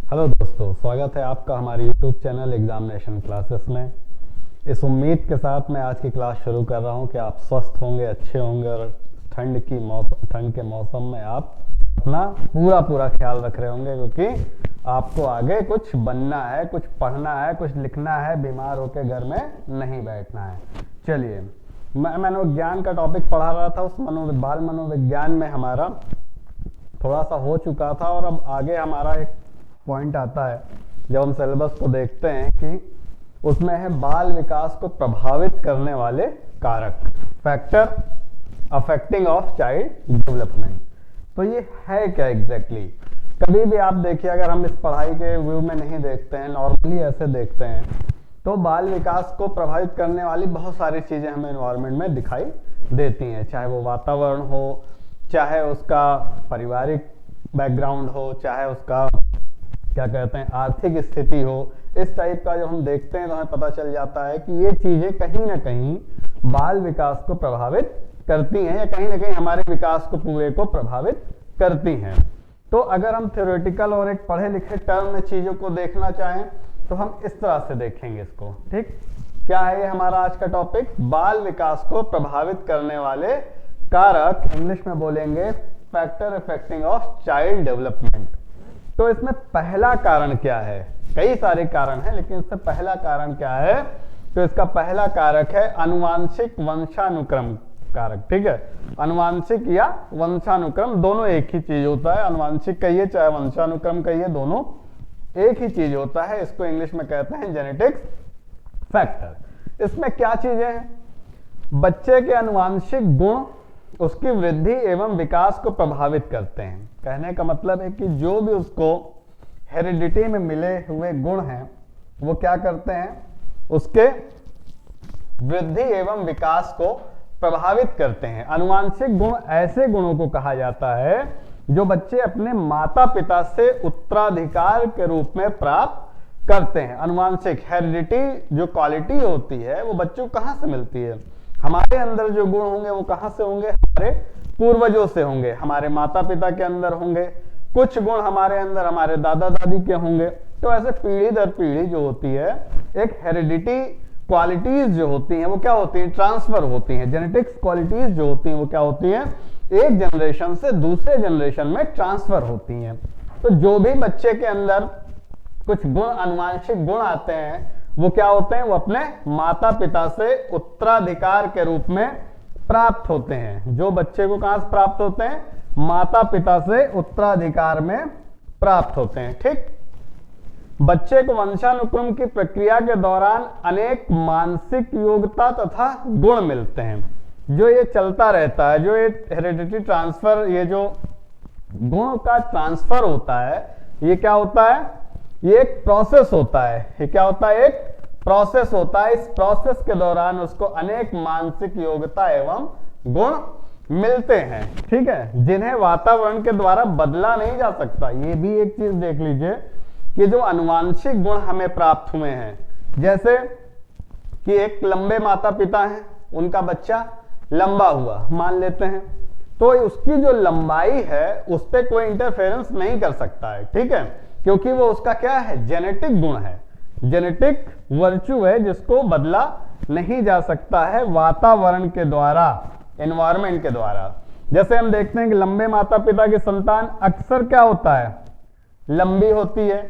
Hello दोस्तों, स्वागत है आपका हमारे यूट्यूब चैनल एग्जामिनेशन क्लासेस में। इस उम्मीद के साथ मैं आज की क्लास शुरू कर रहा हूं कि आप स्वस्थ होंगे, अच्छे होंगे और ठंड के मौसम में आप अपना पूरा ख्याल रख रहे होंगे, क्योंकि आपको आगे कुछ बनना है, कुछ पढ़ना है, कुछ लिखना है, बीमार होकर घर में नहीं बैठना है। चलिए, मैं मनोविज्ञान का टॉपिक पढ़ा रहा था। उस बाल मनोविज्ञान में हमारा थोड़ा सा हो चुका था और अब आगे हमारा एक पॉइंट आता है जब हम सिलेबस को देखते हैं कि उसमें है बाल विकास को प्रभावित करने वाले कारक, factor affecting of child development. तो ये है क्या एग्जैक्टली? कभी भी आप देखिए, अगर हम इस पढ़ाई के व्यू में नहीं देखते हैं, नॉर्मली ऐसे देखते हैं, तो बाल विकास को प्रभावित करने वाली बहुत सारी चीज़ें हमें एनवायरनमेंट में दिखाई देती हैं, चाहे वो वातावरण हो, चाहे उसका पारिवारिक बैकग्राउंड हो, चाहे उसका क्या कहते हैं आर्थिक स्थिति हो। इस टाइप का जब हम देखते हैं तो हमें पता चल जाता है कि ये चीज़ें कहीं ना कहीं बाल विकास को प्रभावित करती हैं या कहीं ना कहीं हमारे विकास को पूरे को प्रभावित करती हैं। तो अगर हम थ्योरेटिकल और एक पढ़े लिखे टर्म में चीज़ों को देखना चाहें तो हम इस तरह से देखेंगे इसको। ठीक, क्या है ये हमारा आज का टॉपिक? बाल विकास को प्रभावित करने वाले कारक, इंग्लिश में बोलेंगे factor affecting of child development. तो इसमें पहला कारण क्या है? कई सारे कारण हैं, लेकिन इससे पहला कारण क्या है? तो इसका पहला कारक है अनुवांशिक वंशानुक्रम कारक। ठीक है, अनुवांशिक या वंशानुक्रम दोनों एक ही चीज होता है। अनुवांशिक कहिए चाहे वंशानुक्रम कहिए, दोनों एक ही चीज होता है। इसको इंग्लिश में कहते हैं जेनेटिक्स फैक्टर। इसमें क्या चीजें हैं? बच्चे के अनुवांशिक गुण उसकी वृद्धि एवं विकास को प्रभावित करते हैं। कहने का मतलब है कि जो भी उसको हेरिडिटी में मिले हुए गुण हैं वो क्या करते हैं? उसके वृद्धि एवं विकास को प्रभावित करते हैं। अनुवांशिक गुण ऐसे गुणों को कहा जाता है जो बच्चे अपने माता पिता से उत्तराधिकार के रूप में प्राप्त करते हैं। अनुवांशिक हेरिडिटी जो क्वालिटी होती है वो बच्चों को कहां से मिलती है? हमारे अंदर जो गुण होंगे वो कहां से होंगे? हमारे पूर्वजों से होंगे, हमारे माता पिता के अंदर होंगे। कुछ गुण हमारे अंदर हमारे दादा दादी के होंगे। तो ऐसे पीढ़ी दर पीढ़ी जो होती है, एक हेरिडिटी क्वालिटीज जो होती हैं वो क्या होती हैं? ट्रांसफर होती हैं। जेनेटिक्स क्वालिटीज जो होती हैं वो क्या होती हैं? एक जनरेशन से दूसरे जनरेशन में ट्रांसफर होती हैं। तो जो भी बच्चे के अंदर कुछ गुण, अनुवांशिक गुण आते हैं, वो क्या होते हैं? वो अपने माता पिता से उत्तराधिकार के रूप में प्राप्त होते हैं। जो बच्चे को कहां से प्राप्त होते हैं? माता पिता से उत्तराधिकार में प्राप्त होते हैं। ठीक, बच्चे को वंशानुक्रम की प्रक्रिया के दौरान अनेक मानसिक योग्यता तथा गुण मिलते हैं। जो ये चलता रहता है, जो ये हेरिडिटी ट्रांसफर, ये जो गुण का ट्रांसफर होता है, ये क्या होता है? ये एक प्रोसेस होता है। ये क्या होता है? एक प्रोसेस होता है। इस प्रोसेस के दौरान उसको अनेक मानसिक योग्यता एवं गुण मिलते हैं। ठीक है, जिन्हें वातावरण के द्वारा बदला नहीं जा सकता। ये भी एक चीज देख लीजिए कि जो अनुवांशिक गुण हमें प्राप्त हुए हैं, जैसे कि एक लंबे माता पिता हैं, उनका बच्चा लंबा हुआ मान लेते हैं, तो उसकी जो लंबाई है उस पर कोई इंटरफेरेंस नहीं कर सकता है। ठीक है, क्योंकि वो उसका क्या है? जेनेटिक गुण है, जेनेटिक वर्च्यू है, जिसको बदला नहीं जा सकता है वातावरण के द्वारा, एनवायरनमेंट के द्वारा। जैसे हम देखते हैं कि लंबे माता पिता की संतान अक्सर क्या होता है? लंबी होती है।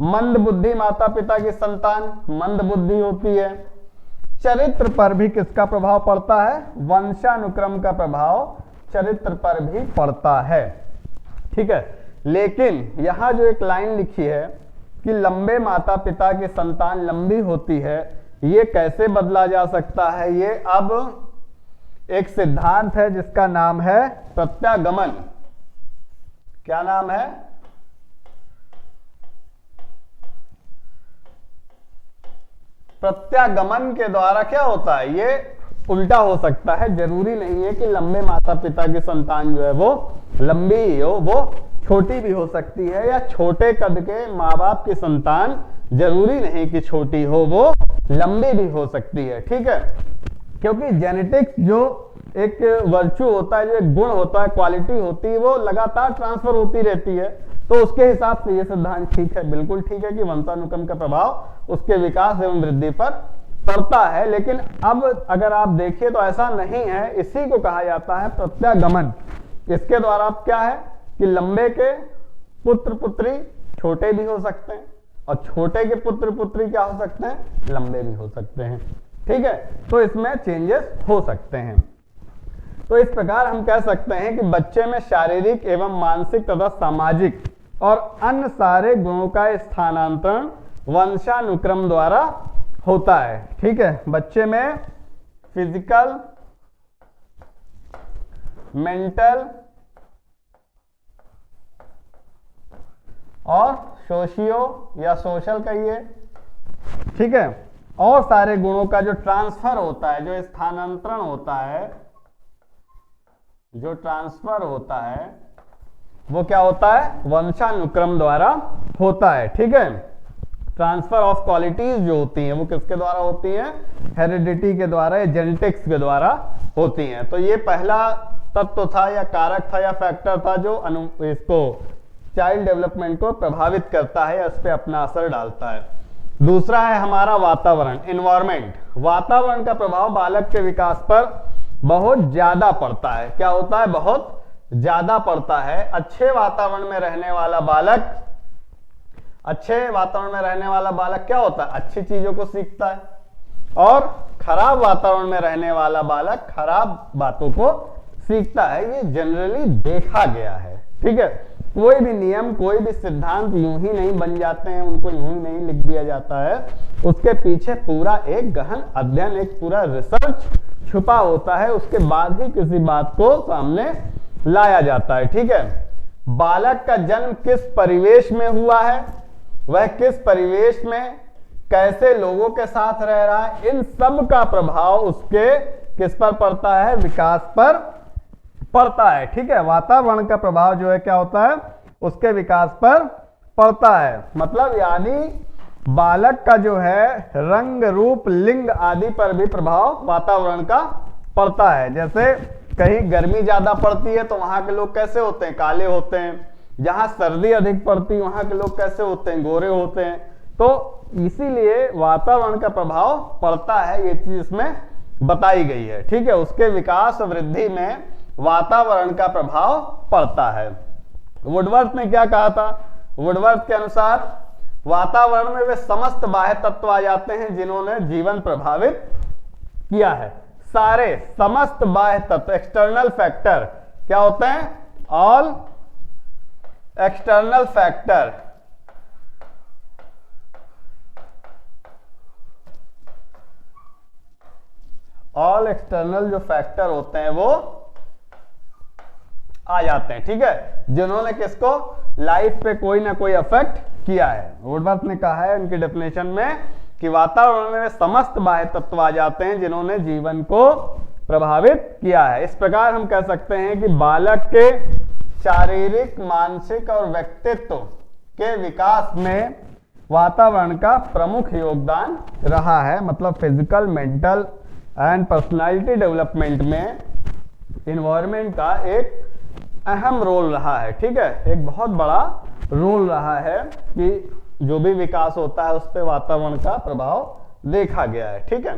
मंद बुद्धि माता पिता की संतान मंद बुद्धि होती है। चरित्र पर भी किसका प्रभाव पड़ता है? वंशानुक्रम का प्रभाव चरित्र पर भी पड़ता है। ठीक है, लेकिन यहां जो एक लाइन लिखी है कि लंबे माता पिता की संतान लंबी होती है, ये कैसे बदला जा सकता है? ये अब एक सिद्धांत है जिसका नाम है प्रत्यागमन। क्या नाम है? प्रत्यागमन के द्वारा क्या होता है? ये उल्टा हो सकता है। जरूरी नहीं है कि लंबे माता पिता की संतान जो है वो लंबी ही हो, वो छोटी भी हो सकती है, या छोटे कद के माँ बाप की संतान जरूरी नहीं कि छोटी हो, वो लंबी भी हो सकती है। ठीक है, क्योंकि जेनेटिक्स जो एक वर्च्यू होता है, जो एक गुण होता है, क्वालिटी होती है, वो लगातार ट्रांसफर होती रहती है। तो उसके हिसाब से ये सिद्धांत ठीक है, बिल्कुल ठीक है कि वंशानुक्रम का प्रभाव उसके विकास एवं वृद्धि पर पड़ता है। लेकिन अब अगर आप देखिए तो ऐसा नहीं है, इसी को कहा जाता है प्रत्यागमन। इसके द्वारा अब क्या है कि लंबे के पुत्र पुत्री छोटे भी हो सकते हैं और छोटे के पुत्र पुत्री क्या हो सकते हैं, लंबे भी हो सकते हैं। ठीक है, तो इसमें चेंजेस हो सकते हैं। तो इस प्रकार हम कह सकते हैं कि बच्चे में शारीरिक एवं मानसिक तथा सामाजिक और अन्य सारे गुणों का स्थानांतरण वंशानुक्रम द्वारा होता है। ठीक है, बच्चे में फिजिकल, मेंटल और सोशियो या सोशल कहिए, ठीक है, और सारे गुणों का जो ट्रांसफर होता है, जो स्थानांतरण होता है, जो ट्रांसफर होता है, वो क्या होता है, वंशानुक्रम द्वारा होता है। ठीक है, ट्रांसफर ऑफ क्वालिटीज जो होती हैं वो किसके द्वारा होती हैं, हेरिडिटी के द्वारा या जेनेटिक्स के द्वारा होती हैं। तो ये पहला तत्व था या कारक था या फैक्टर था जो इसको चाइल्ड डेवलपमेंट को प्रभावित करता है या इस पे अपना असर डालता है। दूसरा है हमारा वातावरण, एनवायरमेंट। वातावरण का प्रभाव बालक के विकास पर बहुत ज्यादा पड़ता है। क्या होता है, बहुत ज्यादा पड़ता है। अच्छे वातावरण में रहने वाला बालक, अच्छे वातावरण में रहने वाला बालक क्या होता है, अच्छी चीजों को सीखता है, और खराब वातावरण में रहने वाला बालक खराब बातों को सीखता है। ये जनरली देखा गया है। ठीक है, कोई भी नियम, कोई भी सिद्धांत यूं ही नहीं बन जाते हैं, उनको यूं ही नहीं लिख दिया जाता है। उसके पीछे पूरा एक गहन अध्ययन, एक पूरा रिसर्च छुपा होता है, उसके बाद ही किसी बात को सामने लाया जाता है। ठीक है, बालक का जन्म किस परिवेश में हुआ है, वह किस परिवेश में कैसे लोगों के साथ रह रहा है, इन सब का प्रभाव उसके किस पर पड़ता है, विकास पर पड़ता है। ठीक है, वातावरण का प्रभाव जो है क्या होता है, उसके विकास पर पड़ता है। मतलब यानी बालक का जो है रंग, रूप, लिंग आदि पर भी प्रभाव वातावरण का पड़ता है। जैसे कहीं गर्मी ज्यादा पड़ती है तो वहां के लोग कैसे होते हैं, काले होते हैं। जहां सर्दी अधिक पड़ती है वहां के लोग कैसे होते हैं, गोरे होते हैं। तो इसीलिए वातावरण का प्रभाव पड़ता है, ये चीज इसमें बताई गई है। ठीक है, उसके विकास और वृद्धि में वातावरण का प्रभाव पड़ता है। वुडवर्थ ने क्या कहा था, वुडवर्थ के अनुसार वातावरण में वे समस्त बाह्य तत्व आ जाते हैं जिन्होंने जीवन प्रभावित किया है। सारे समस्त बाह्य तत्व, एक्सटर्नल फैक्टर क्या होते हैं, all external factor, all external जो फैक्टर होते हैं वो आ जाते हैं। ठीक है, जिन्होंने किसको, लाइफ पे कोई ना कोई अफेक्ट किया है। वुडवर्थ ने कहा है उनकी डेफिनेशन में कि वातावरण में समस्त बाह्य तत्व आ जाते हैं जिन्होंने जीवन को प्रभावित किया है। इस प्रकार हम कह सकते हैं कि बालक के शारीरिक, मानसिक और व्यक्तित्व के विकास में वातावरण का प्रमुख योगदान रहा है। मतलब physical, mental and personality development में इन्वायरमेंट का एक अहम रोल रहा है। ठीक है, एक बहुत बड़ा रोल रहा है कि जो भी विकास होता है उस पर वातावरण का प्रभाव देखा गया है। ठीक है,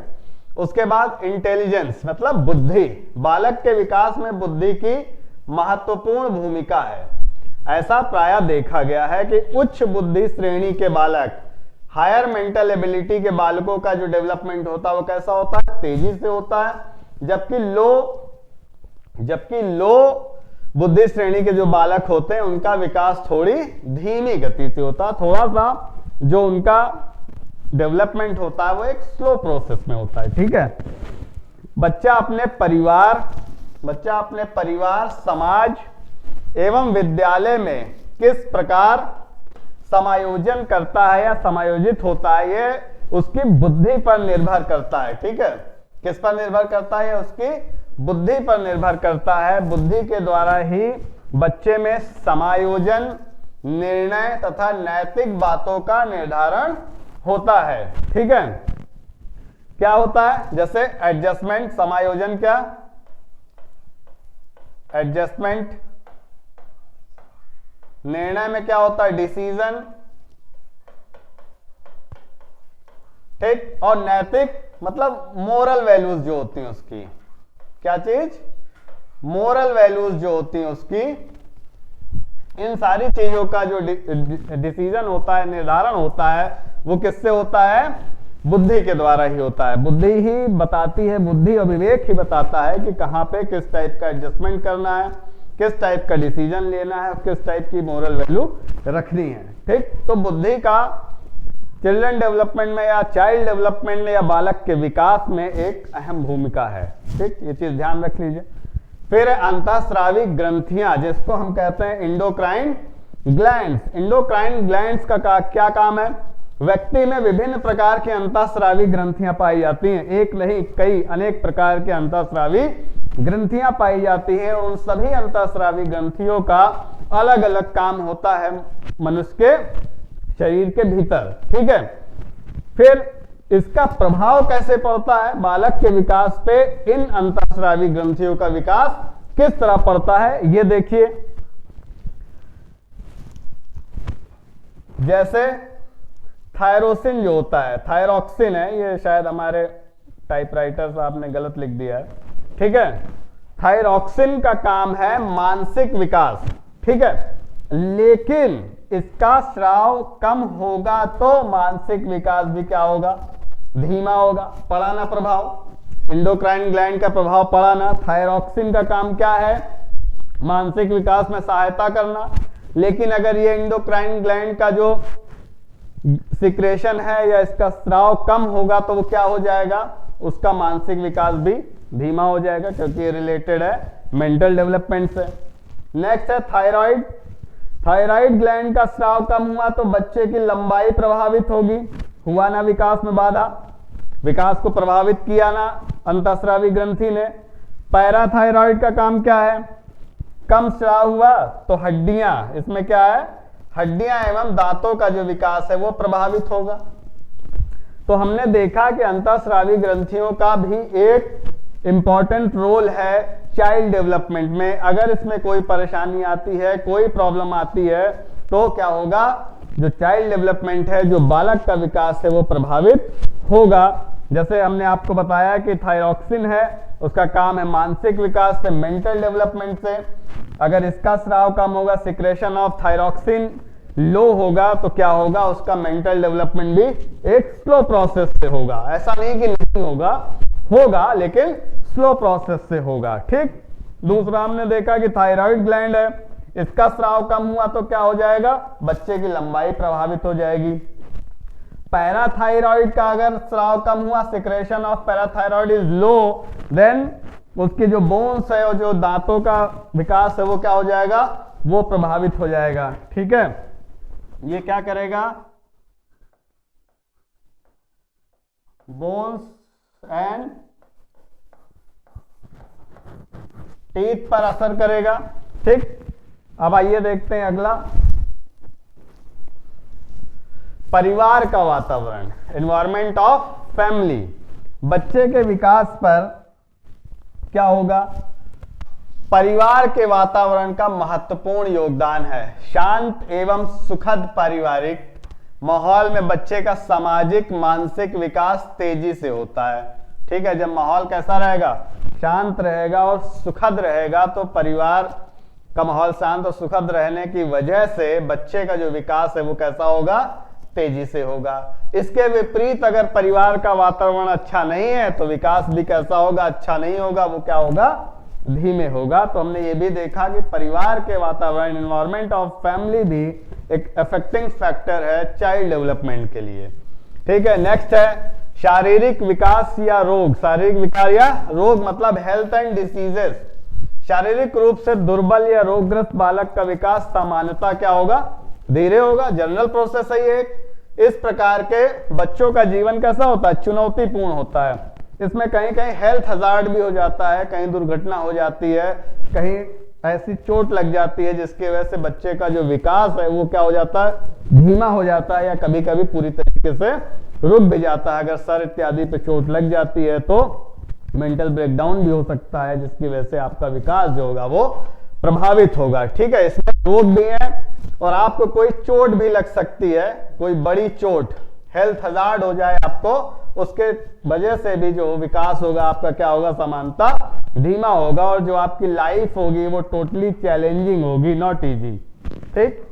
उसके बाद इंटेलिजेंस मतलब बुद्धि। बालक के विकास में बुद्धि की महत्वपूर्ण भूमिका है। ऐसा प्रायः देखा गया है कि उच्च बुद्धि श्रेणी के बालक, हायर मेंटल एबिलिटी के बालकों का जो डेवलपमेंट होता है वो कैसा होता है, तेजी से होता है। जबकि लो बुद्धि श्रेणी के जो बालक होते हैं उनका विकास थोड़ी धीमी गति से होता है। थोड़ा सा जो उनका डेवलपमेंट होता है वो एक स्लो प्रोसेस में होता है। ठीक है, बच्चा अपने परिवार, समाज एवं विद्यालय में किस प्रकार समायोजन करता है या समायोजित होता है, ये उसकी बुद्धि पर निर्भर करता है। ठीक है, किस पर निर्भर करता है, उसकी बुद्धि पर निर्भर करता है। बुद्धि के द्वारा ही बच्चे में समायोजन, निर्णय तथा नैतिक बातों का निर्धारण होता है। ठीक है, क्या होता है, जैसे एडजस्टमेंट, समायोजन क्या, एडजस्टमेंट निर्णय में क्या होता है, डिसीजन, ठीक। और नैतिक मतलब मोरल वैल्यूज जो होती हैं उसकी, क्या चीज, मोरल वैल्यूज जो होती हैं उसकी, इन सारी चीजों का जो डिसीजन होता है, निर्धारण होता है, वो किससे होता है, बुद्धि के द्वारा ही होता है। बुद्धि ही बताती है, बुद्धि और विवेक ही बताता है कि कहाँ पे किस टाइप का एडजस्टमेंट करना है, किस टाइप का डिसीजन लेना है, किस टाइप की मोरल वैल्यू रखनी है, ठीक। तो बुद्धि का चिल्ड्रन डेवलपमेंट में या चाइल्ड डेवलपमेंट में या बालक के विकास में एक अहम भूमिका है, ठीक। ये चीज ध्यान रख लीजिए। फिर अंतःस्रावी ग्रंथियां, जिसको हम कहते हैं इंडोक्राइन ग्लैंड्स। इंडोक्राइन ग्लैंड्स का क्या काम है, व्यक्ति में विभिन्न प्रकार की अंतःस्रावी ग्रंथियां पाई जाती हैं। एक नहीं, कई अनेक प्रकार के अंतःस्रावी ग्रंथियां पाई जाती हैं। उन सभी अंतःस्रावी ग्रंथियों का अलग अलग काम होता है मनुष्य के शरीर के भीतर, ठीक है। फिर इसका प्रभाव कैसे पड़ता है बालक के विकास पे, इन अंतःस्रावी ग्रंथियों का विकास किस तरह पड़ता है, ये देखिए। जैसे थायरोसिन जो होता है, थायरॉक्सिन है, ये शायद हमारे टाइपराइटर साहब ने गलत लिख दिया है, ठीक है। थायरॉक्सिन का काम है मानसिक विकास, ठीक है। लेकिन इसका स्राव कम होगा तो मानसिक विकास भी क्या होगा, धीमा होगा। पढ़ा ना प्रभाव, इंडोक्राइन ग्लैंड का प्रभाव पढ़ा ना। थायरॉक्सिन का काम क्या है, मानसिक विकास में सहायता करना। लेकिन अगर ये इंडोक्राइन ग्लैंड का जो सिक्रेशन है या इसका स्राव कम होगा तो वो क्या हो जाएगा, उसका मानसिक विकास भी धीमा हो जाएगा, क्योंकि ये रिलेटेड है मेंटल डेवलपमेंट से। नेक्स्ट है थायराइड। थायराइड ग्लैंड का स्राव कम हुआ तो बच्चे की लंबाई प्रभावित होगी। हुआ ना विकास में बाधा, विकास को प्रभावित किया ना अंतःस्रावी ग्रंथि ने। पैराथायराइड का काम क्या है, कम स्राव हुआ तो हड्डियां, इसमें क्या है, हड्डियां एवं दांतों का जो विकास है वो प्रभावित होगा। तो हमने देखा कि अंतःस्रावी ग्रंथियों का भी एक इंपॉर्टेंट रोल है चाइल्ड डेवलपमेंट में। अगर इसमें कोई परेशानी आती है, कोई प्रॉब्लम आती है, तो क्या होगा, जो चाइल्ड डेवलपमेंट है, जो बालक का विकास है, वो प्रभावित होगा। जैसे हमने आपको बताया कि थायरॉक्सिन है, उसका काम है मानसिक विकास से, मेंटल डेवलपमेंट से। अगर इसका स्राव कम होगा, सिक्रेशन ऑफ थायरॉक्सिन लो होगा, तो क्या होगा, उसका मेंटल डेवलपमेंट भी एक स्लो प्रोसेस से होगा। ऐसा नहीं कि नहीं होगा, होगा, लेकिन स्लो प्रोसेस से होगा, ठीक। दूसरा हमने देखा कि थायराइड ग्लैंड है, इसका स्राव कम हुआ तो क्या हो जाएगा, बच्चे की लंबाई प्रभावित हो जाएगी। पैराथायराइड का अगर स्राव कम हुआ, secretion of parathyroid is low, then उसके जो बोन्स है और जो दांतों का विकास है वो क्या हो जाएगा, वो प्रभावित हो जाएगा, ठीक है। ये क्या करेगा, बोन्स एंड टीथ पर असर करेगा, ठीक। अब आइए देखते हैं अगला, परिवार का वातावरण, एनवायरमेंट ऑफ फैमिली। बच्चे के विकास पर क्या होगा, परिवार के वातावरण का महत्वपूर्ण योगदान है। शांत एवं सुखद पारिवारिक माहौल में बच्चे का सामाजिक मानसिक विकास तेजी से होता है, ठीक है। जब माहौल कैसा रहेगा, शांत रहेगा और सुखद रहेगा, तो परिवार का माहौल शांत और सुखद रहने की वजह से बच्चे का जो विकास है वो कैसा होगा, तेजी से होगा। इसके विपरीत अगर परिवार का वातावरण अच्छा नहीं है तो विकास भी कैसा होगा, अच्छा नहीं होगा, वो क्या होगा, धीमे होगा। तो हमने ये भी देखा कि परिवार के वातावरण, एनवायरमेंट ऑफ फैमिली भी एक अफेक्टिंग फैक्टर है चाइल्ड डेवलपमेंट के लिए, ठीक है। नेक्स्ट है शारीरिक विकास या रोग। शारीरिक विकार या रोग मतलब हेल्थ एंड डिसीजेस। शारीरिक रूप से दुर्बल या रोगग्रस्त बालक का विकास सामान्यतः क्या होगा, धीरे होगा, जनरल प्रोसेस है ये। इस प्रकार के बच्चों का जीवन कैसा होता है, चुनौतीपूर्ण होता है। इसमें कहीं कहीं हेल्थ हजार्ड भी हो जाता है, कहीं दुर्घटना हो जाती है, कहीं ऐसी चोट लग जाती है जिसकी वजह से बच्चे का जो विकास है वो क्या हो जाता है, धीमा हो जाता है, या कभी कभी पूरी तरीके से रुक भी जाता है। अगर सर इत्यादि पे चोट लग जाती है तो मेंटल ब्रेकडाउन भी हो सकता है, जिसकी वजह से आपका विकास जो होगा वो प्रभावित होगा। ठीक है, इसमें रोग भी है और आपको कोई चोट भी लग सकती है, कोई बड़ी चोट, हेल्थ हजार्ड हो जाए आपको, उसके वजह से भी जो विकास होगा आपका क्या होगा, समानता धीमा होगा और जो आपकी लाइफ होगी वो टोटली चैलेंजिंग होगी, नॉट इजी। ठीक,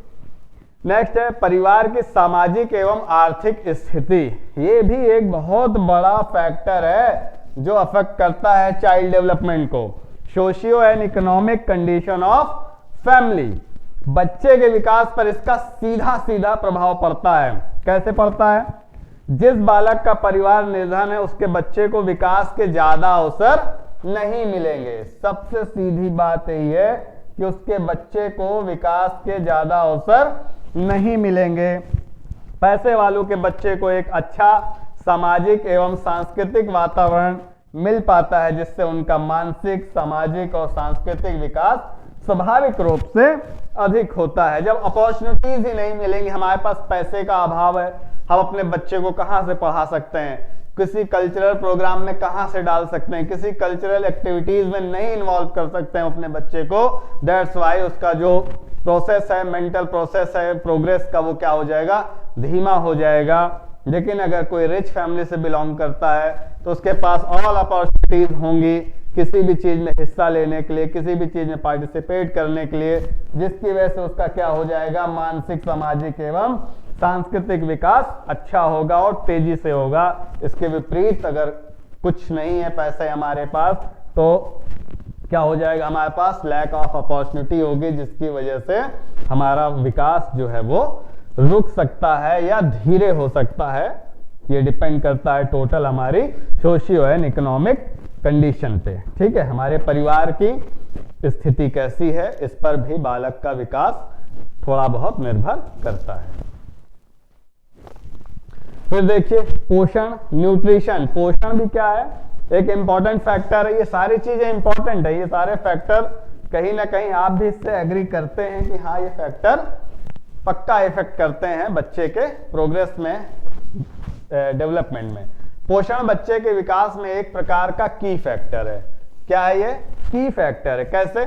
नेक्स्ट है परिवार की सामाजिक एवं आर्थिक स्थिति। ये भी एक बहुत बड़ा फैक्टर है जो अफेक्ट करता है चाइल्ड डेवलपमेंट को। Socio and economic condition of family, बच्चे के विकास पर इसका सीधा सीधा प्रभाव पड़ता है। कैसे पड़ता है? जिस बालक का परिवार निर्धन है उसके बच्चे को विकास के ज्यादा अवसर नहीं मिलेंगे। सबसे सीधी बात यही है कि उसके बच्चे को विकास के ज्यादा अवसर नहीं मिलेंगे। पैसे वालों के बच्चे को एक अच्छा सामाजिक एवं सांस्कृतिक वातावरण मिल पाता है जिससे उनका मानसिक, सामाजिक और सांस्कृतिक विकास स्वाभाविक रूप से अधिक होता है। जब अपॉर्चुनिटीज ही नहीं मिलेंगी, हमारे पास पैसे का अभाव है, हम अपने बच्चे को कहां से पढ़ा सकते हैं, किसी कल्चरल प्रोग्राम में कहां से डाल सकते हैं, किसी कल्चरल एक्टिविटीज में नहीं इन्वॉल्व कर सकते हैं अपने बच्चे को। दैट्स वाई उसका जो प्रोसेस है, मेंटल प्रोसेस है प्रोग्रेस का, वो क्या हो जाएगा, धीमा हो जाएगा। लेकिन अगर कोई रिच फैमिली से बिलोंग करता है तो उसके पास ऑल अपॉर्चुनिटीज होंगी किसी भी चीज में हिस्सा लेने के लिए, किसी भी चीज में पार्टिसिपेट करने के लिए, जिसकी वजह से उसका क्या हो जाएगा, मानसिक, सामाजिक एवं सांस्कृतिक विकास अच्छा होगा और तेजी से होगा। इसके विपरीत अगर कुछ नहीं है पैसे हमारे पास तो क्या हो जाएगा, हमारे पास लैक ऑफ अपॉर्चुनिटी होगी जिसकी वजह से हमारा विकास जो है वो रुक सकता है या धीरे हो सकता है। ये डिपेंड करता है टोटल हमारी सोशियो एंड इकोनॉमिक कंडीशन पे। ठीक है, हमारे परिवार की स्थिति कैसी है इस पर भी बालक का विकास थोड़ा बहुत निर्भर करता है। फिर देखिए पोषण, न्यूट्रिशन। पोषण भी क्या है, एक इंपॉर्टेंट फैक्टर है। ये सारी चीजें इंपॉर्टेंट है, ये सारे फैक्टर कहीं ना कहीं आप भी इससे एग्री करते हैं कि हाँ ये फैक्टर पक्का इफेक्ट करते हैं बच्चे के प्रोग्रेस में, डेवलपमेंट में। पोषण बच्चे के विकास में एक प्रकार का की फैक्टर है। क्या है ये? की फैक्टर है। कैसे?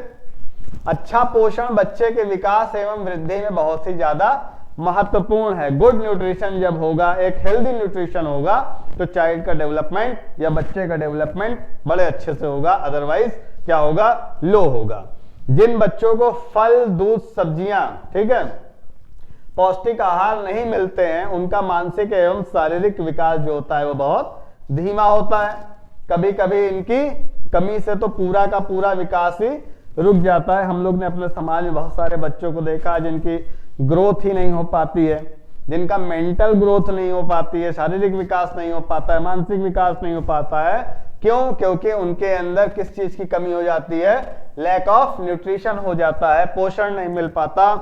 अच्छा पोषण बच्चे के विकास एवं वृद्धि में बहुत ही ज्यादा महत्वपूर्ण है। गुड न्यूट्रिशन जब होगा, एक हेल्दी न्यूट्रिशन होगा तो चाइल्ड का डेवलपमेंट या बच्चे का डेवलपमेंट बड़े अच्छे से होगा, अदरवाइज क्या होगा, लो होगा। जिन बच्चों को फल, दूध, सब्जियां, ठीक है, पौष्टिक आहार नहीं मिलते हैं उनका मानसिक एवं शारीरिक विकास जो होता है वो बहुत धीमा होता है। कभी कभी इनकी कमी से तो पूरा का पूरा विकास ही रुक जाता है। हम लोग ने अपने समाज में बहुत सारे बच्चों को देखा जिनकी ग्रोथ ही नहीं हो पाती है, जिनका मेंटल ग्रोथ नहीं हो पाती है, शारीरिक विकास नहीं हो पाता है, मानसिक विकास नहीं हो पाता है। क्यों? क्योंकि उनके अंदर किस चीज की कमी हो जाती है, लैक ऑफ न्यूट्रिशन हो जाता है। पोषण नहीं मिल पाता,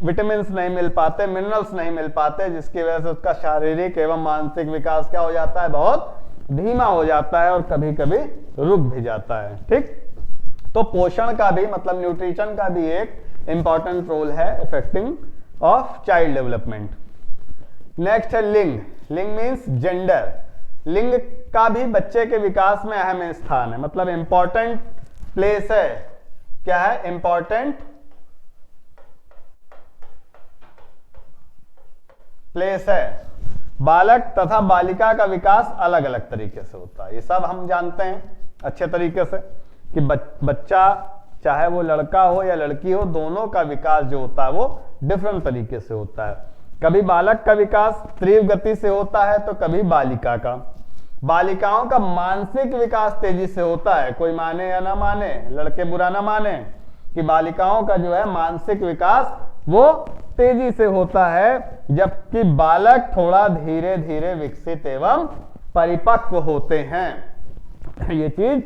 विटामिन्स नहीं मिल पाते, मिनरल्स नहीं मिल पाते, जिसकी वजह से उसका शारीरिक एवं मानसिक विकास क्या हो जाता है, बहुत धीमा हो जाता है और कभी कभी रुक भी जाता है। ठीक, तो पोषण का भी मतलब न्यूट्रिशन का भी एक इंपॉर्टेंट रोल है effecting of child development. Next है लिंग। लिंग मीन्स जेंडर। लिंग का भी बच्चे के विकास में अहम स्थान है, मतलब इंपॉर्टेंट प्लेस है। क्या है? इंपॉर्टेंट प्लेस है। बालक तथा बालिका का विकास अलग अलग तरीके से होता है, ये सब हम जानते हैं अच्छे तरीके से कि बच्चा चाहे वो लड़का हो या लड़की हो, दोनों का विकास जो होता है वो डिफरेंट तरीके से होता है। कभी बालक का विकास तीव्र गति से होता है तो कभी बालिका का। बालिकाओं का मानसिक विकास तेजी से होता है। कोई माने या ना माने, लड़के बुरा ना माने, कि बालिकाओं का जो है मानसिक विकास वो तेजी से होता है, जबकि बालक थोड़ा धीरे धीरे विकसित एवं परिपक्व होते हैं। ये चीज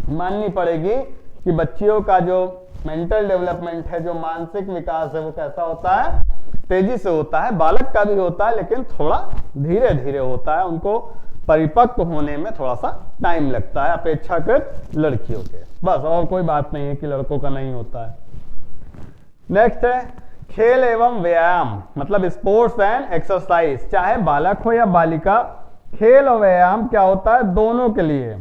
माननी पड़ेगी कि बच्चियों का जो मेंटल डेवलपमेंट है, जो मानसिक विकास है, वो कैसा होता है, तेजी से होता है। बालक का भी होता है लेकिन थोड़ा धीरे धीरे होता है, उनको परिपक्व होने में थोड़ा सा टाइम लगता है अपेक्षाकृत लड़कियों के, बस, और कोई बात नहीं है कि लड़कों का नहीं होता है। नेक्स्ट है खेल एवं व्यायाम, मतलब स्पोर्ट्स एंड एक्सरसाइज। चाहे बालक हो या बालिका, खेल और व्यायाम क्या होता है, दोनों के लिए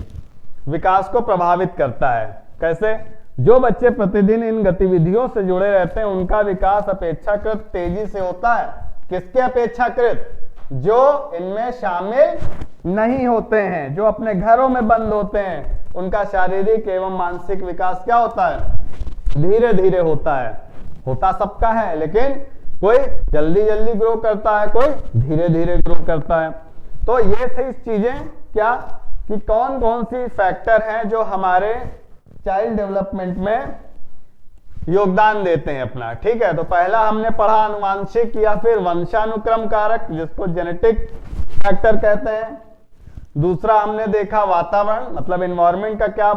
विकास को प्रभावित करता है। कैसे? जो बच्चे प्रतिदिन इन गतिविधियों से जुड़े रहते हैं उनका विकास अपेक्षाकृत तेजी से होता है। किसके अपेक्षाकृत? जो इनमें शामिल नहीं होते हैं, जो अपने घरों में बंद होते हैं, उनका शारीरिक एवं मानसिक विकास क्या होता है? धीरे धीरे होता है। होता सबका है, लेकिन कोई जल्दी जल्दी ग्रो करता है, कोई धीरे धीरे ग्रो करता है। तो ये थी चीजें क्या कि कौन कौन सी फैक्टर हैं जो हमारे चाइल्ड डेवलपमेंट में योगदान देते हैं अपना। ठीक है, तो पहला हमने पढ़ा आनुवांशिक या फिर वंशानुक्रम कारक, जिसको जेनेटिक फैक्टर कहते हैं। दूसरा हमने देखा वातावरण, मतलब एनवायरनमेंट का क्या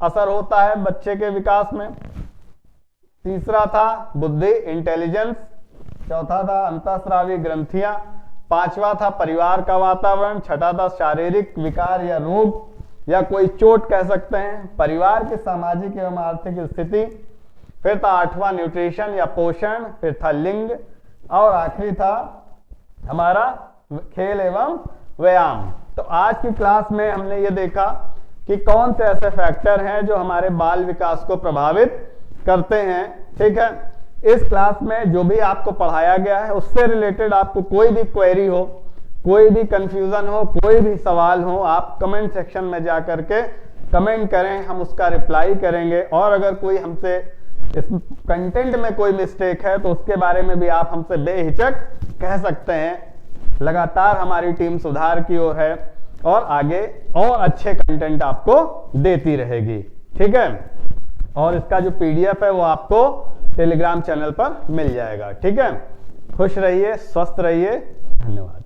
असर होता है बच्चे के विकास में। तीसरा था बुद्धि, इंटेलिजेंस। चौथा था अंतःस्रावी ग्रंथियां। पांचवा था परिवार का वातावरण। छठा था शारीरिक विकार या रोग या कोई चोट कह सकते हैं। परिवार की सामाजिक एवं आर्थिक स्थिति। फिर था आठवां न्यूट्रिशन या पोषण। फिर था लिंग, और आखिरी था हमारा खेल एवं व्यायाम। तो आज की क्लास में हमने ये देखा कि कौन से ऐसे फैक्टर हैं जो हमारे बाल विकास को प्रभावित करते हैं। ठीक है, इस क्लास में जो भी आपको पढ़ाया गया है उससे रिलेटेड आपको कोई भी क्वेरी हो, कोई भी कंफ्यूजन हो, कोई भी सवाल हो, आप कमेंट सेक्शन में जा करके कमेंट करें, हम उसका रिप्लाई करेंगे। और अगर कोई हमसे इस कंटेंट में कोई मिस्टेक है तो उसके बारे में भी आप हमसे बेहिचक कह सकते हैं। लगातार हमारी टीम सुधार की ओर है और आगे और अच्छे कंटेंट आपको देती रहेगी। ठीक है, और इसका जो PDF है वो आपको टेलीग्राम चैनल पर मिल जाएगा। ठीक है, खुश रहिए, स्वस्थ रहिए, धन्यवाद।